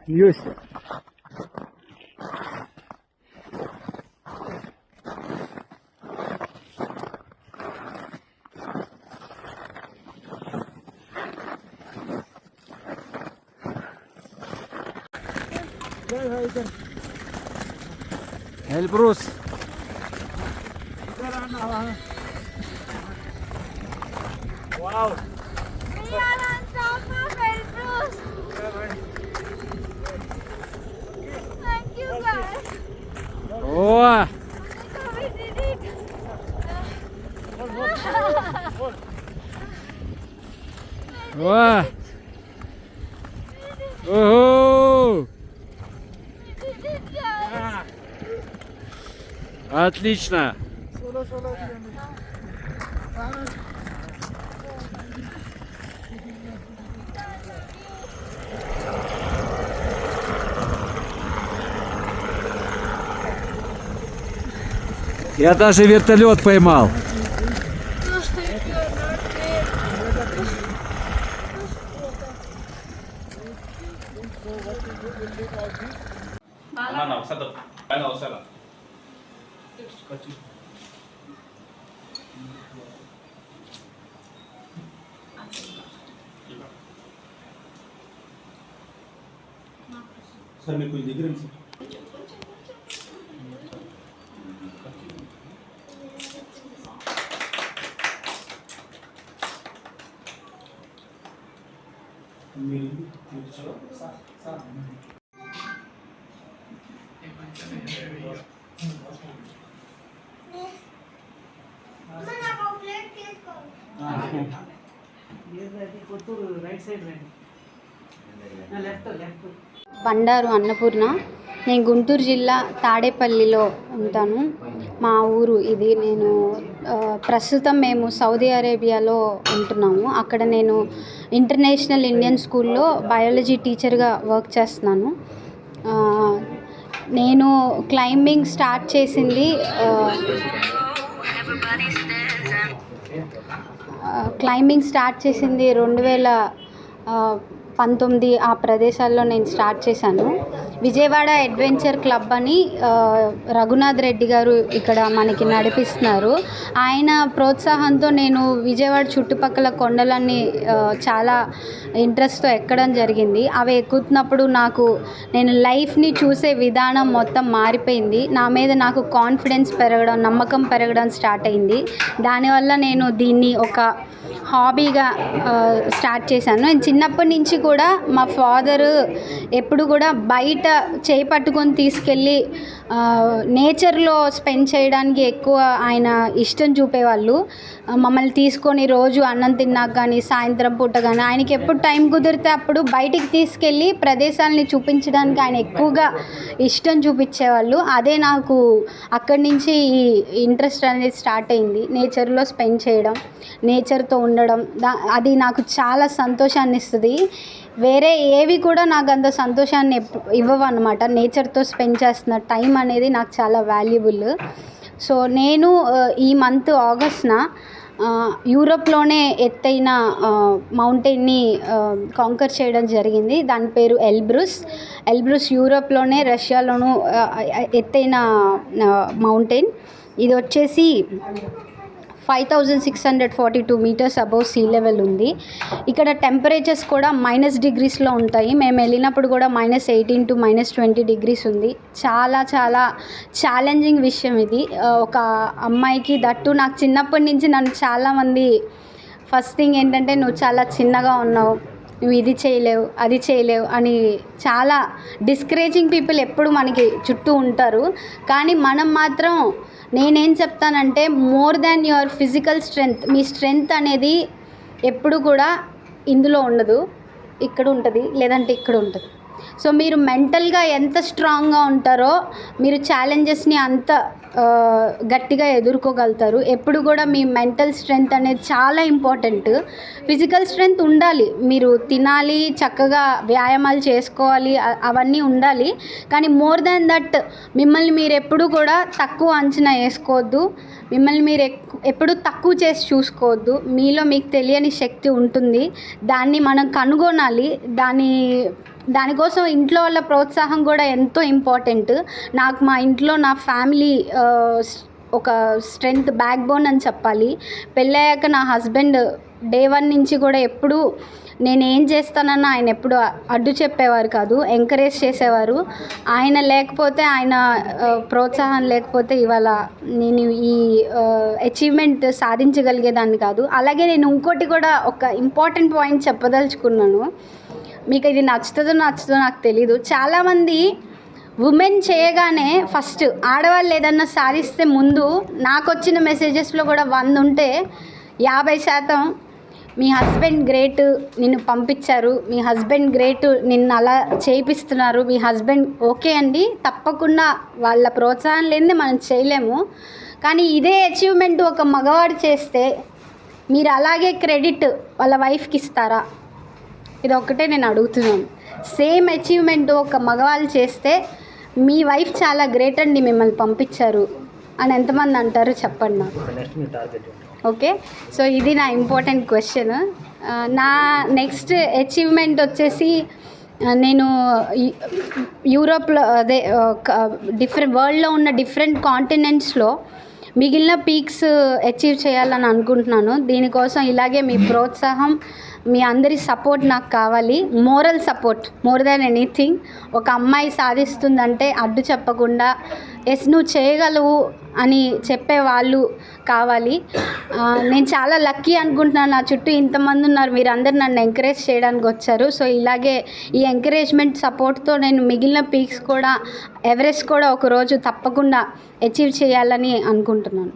Есть. Эльбрус. Wow. We are on top of Elbrus. Thank you guys. О! We did it. О! Ого! We did it, guys. Отлично. Я даже вертолет поймал. Sir मैं कुछ दिख रही है బండారు అన్నపూర్ణ. నేను గుంటూరు జిల్లా తాడేపల్లిలో ఉంటాను. మా ఊరు ఇది. నేను ప్రస్తుతం మేము సౌదీ అరేబియాలో ఉంటున్నాము. అక్కడ నేను ఇంటర్నేషనల్ ఇండియన్ స్కూల్లో బయాలజీ టీచర్గా వర్క్ చేస్తున్నాను. నేను క్లైంబింగ్ స్టార్ట్ చేసింది 2019 ఆ ప్రదేశాల్లో నేను స్టార్ట్ చేశాను. విజయవాడ అడ్వెంచర్ క్లబ్ అని రఘునాథ్ రెడ్డి గారు ఇక్కడ మనకి నడిపిస్తున్నారు. ఆయన ప్రోత్సాహంతో నేను విజయవాడ చుట్టుపక్కల కొండలన్నీ చాలా ఇంట్రెస్ట్తో ఎక్కడం జరిగింది. అవి ఎక్కుతున్నప్పుడు నేను లైఫ్ని చూసే విధానం మొత్తం మారిపోయింది. నా మీద నాకు కాన్ఫిడెన్స్ పెరగడం, నమ్మకం పెరగడం స్టార్ట్ అయింది. దానివల్ల నేను దీన్ని ఒక హాబీగా స్టార్ట్ చేశాను. నేను చిన్నప్పటి నుంచి కూడా మా ఫాదరు ఎప్పుడు కూడా బయట చేయి పట్టుకొని తీసుకెళ్ళి నేచర్లో స్పెండ్ చేయడానికి ఎక్కువ ఆయన ఇష్టం చూపేవాళ్ళు. మమ్మల్ని తీసుకొని రోజు అన్నం తిన్నాక కానీ సాయంత్రం పూట కానీ ఆయనకి ఎప్పుడు టైం కుదిరితే అప్పుడు బయటికి తీసుకెళ్ళి ప్రదేశాలని చూపించడానికి ఆయన ఎక్కువగా ఇష్టం చూపించేవాళ్ళు. అదే నాకు అక్కడి నుంచి ఈ ఇంట్రెస్ట్ అనేది స్టార్ట్ అయింది. నేచర్లో స్పెండ్ చేయడం, నేచర్తో ఉండడం, అది నాకు చాలా సంతోషాన్ని ఇస్తుంది. వేరే ఏవి కూడా నాకు అంత సంతోషాన్ని ఇవ్వవు అన్నమాట. నేచర్తో స్పెండ్ చేస్తున్న టైం అనేది నాకు చాలా వాల్యుబుల్. సో నేను ఈ మంత్ ఆగస్ట్న యూరోప్లోనే ఎత్తైన మౌంటైన్ని కాంకర్ చేయడం జరిగింది. దాని పేరు ఎల్బ్రూస్ యూరోప్లోనే, రష్యాలోను ఎత్తైన మౌంటైన్. ఇది వచ్చేసి 5642 మీటర్స్ అబౌవ్ సీ లెవెల్ ఉంది. ఇక్కడ టెంపరేచర్స్ కూడా -డిగ్రీస్లో ఉంటాయి. మేము వెళ్ళినప్పుడు కూడా -18 to -20 డిగ్రీస్ ఉంది. చాలా చాలా ఛాలెంజింగ్ విషయం ఇది. ఒక అమ్మాయికి దట్టు నాకు చిన్నప్పటి నుంచి నన్ను చాలామంది ఫస్ట్ థింగ్ ఏంటంటే నువ్వు చాలా చిన్నగా ఉన్నావు, నువ్వు ఇది చేయలేవు, అది చేయలేవు అని చాలా డిస్కరేజింగ్ పీపుల్ ఎప్పుడు మనకి చుట్టూ ఉంటారు. కానీ మనం మాత్రం నేనేం చెప్తానంటే more than your physical strength, me strength అనేది ఎప్పుడు కూడా ఇందులో ఉండదు, ఇక్కడ ఉంటుంది, లేదంటే ఇక్కడ ఉంటుంది. సో మీరు మెంటల్గా ఎంత స్ట్రాంగ్గా ఉంటారో మీరు ఛాలెంజెస్ని అంత గట్టిగా ఎదుర్కోగలుగుతారు. ఎప్పుడు కూడా మీ మెంటల్ స్ట్రెంగ్త్ అనేది చాలా ఇంపార్టెంట్. ఫిజికల్ స్ట్రెంగ్త్ ఉండాలి, మీరు తినాలి, చక్కగా వ్యాయామాలు చేసుకోవాలి, అవన్నీ ఉండాలి. కానీ మోర్ దాన్ దట్ మిమ్మల్ని మీరు ఎప్పుడు కూడా తక్కువ అంచనా వేసుకోవద్దు, మిమ్మల్ని మీరు ఎప్పుడు తక్కువ చేసి చూసుకోవద్దు. మీలో మీకు తెలియని శక్తి ఉంటుంది, దాన్ని మనం కనుగొనాలి, దాన్ని దానికోసం ఇంట్లో వాళ్ళ ప్రోత్సాహం కూడా ఎంతో ఇంపార్టెంట్. నాకు మా ఇంట్లో నా ఫ్యామిలీ ఒక స్ట్రెంగ్త్, బ్యాక్ బోన్ అని చెప్పాలి. పెళ్ళయ్యాక నా హస్బెండ్ డే 1 నుంచి కూడా ఎప్పుడూ నేను ఏం చేస్తానన్నా ఆయన ఎప్పుడు అడ్డు చెప్పేవారు కాదు, ఎంకరేజ్ చేసేవారు. ఆయన లేకపోతే, ఆయన ప్రోత్సాహం లేకపోతే ఇవాళ నేను ఈ అచీవ్మెంట్ సాధించగలిగేదాన్ని కాదు. అలాగే నేను ఇంకోటి కూడా ఒక ఇంపార్టెంట్ పాయింట్ చెప్పదలుచుకున్నాను. మీకు ఇది నచ్చుతుందో నాకు తెలీదు. చాలామంది ఉమెన్ చేయగానే ఫస్ట్ ఆడవాళ్ళు ఏదన్నా సాధిస్తే ముందు నాకు వచ్చిన మెసేజెస్లో కూడా 100 ఉంటే 50% మీ హస్బెండ్ గ్రేట్, నిన్ను పంపించారు, మీ హస్బెండ్ గ్రేట్, నిన్ను అలా చేయిస్తున్నారు, మీ హస్బెండ్ ఓకే అండి, తప్పకుండా వాళ్ళ ప్రోత్సాహం లేనిదే మనం చేయలేము. కానీ ఇదే అచీవ్మెంట్ ఒక మగవాడు చేస్తే మీరు అలాగే క్రెడిట్ వాళ్ళ వైఫ్కి ఇస్తారా? ఇది ఒక్కటే నేను అడుగుతున్నాను. సేమ్ అచీవ్మెంట్ ఒక మగవాళ్ళు చేస్తే మీ వైఫ్ చాలా గ్రేట్ అండి, మిమ్మల్ని పంపించారు అని ఎంతమంది అంటారు చెప్పండి నాకు. ఓకే, సో ఇది నా ఇంపార్టెంట్ క్వశ్చన్. నా నెక్స్ట్ అచీవ్మెంట్ వచ్చేసి నేను యూరోప్లో, అదే వరల్డ్లో ఉన్న డిఫరెంట్ కాంటినెంట్స్లో మిగిలిన పీక్స్ అచీవ్ చేయాలని అనుకుంటున్నాను. దీనికోసం ఇలాగే మీ ప్రోత్సాహం, మీ అందరి సపోర్ట్ నాకు కావాలి. Moral support more than anything. ఒక అమ్మాయి సాధిస్తుందంటే అడ్డు చెప్పకుండా ఎస్ నువ్వు చేయగలవు అని చెప్పే వాళ్ళు కావాలి. నేను చాలా లక్కీ అనుకుంటున్నాను, నా చుట్టూ ఇంతమంది ఉన్నారు, మీరందరూ నన్ను ఎంకరేజ్ చేయడానికి వచ్చారు. సో ఇలాగే ఈ ఎంకరేజ్మెంట్ సపోర్ట్తో నేను మిగిలిన పీక్స్ కూడా, ఎవరెస్ట్ కూడా ఒకరోజు తప్పకుండా అచీవ్ చేయాలని అనుకుంటున్నాను.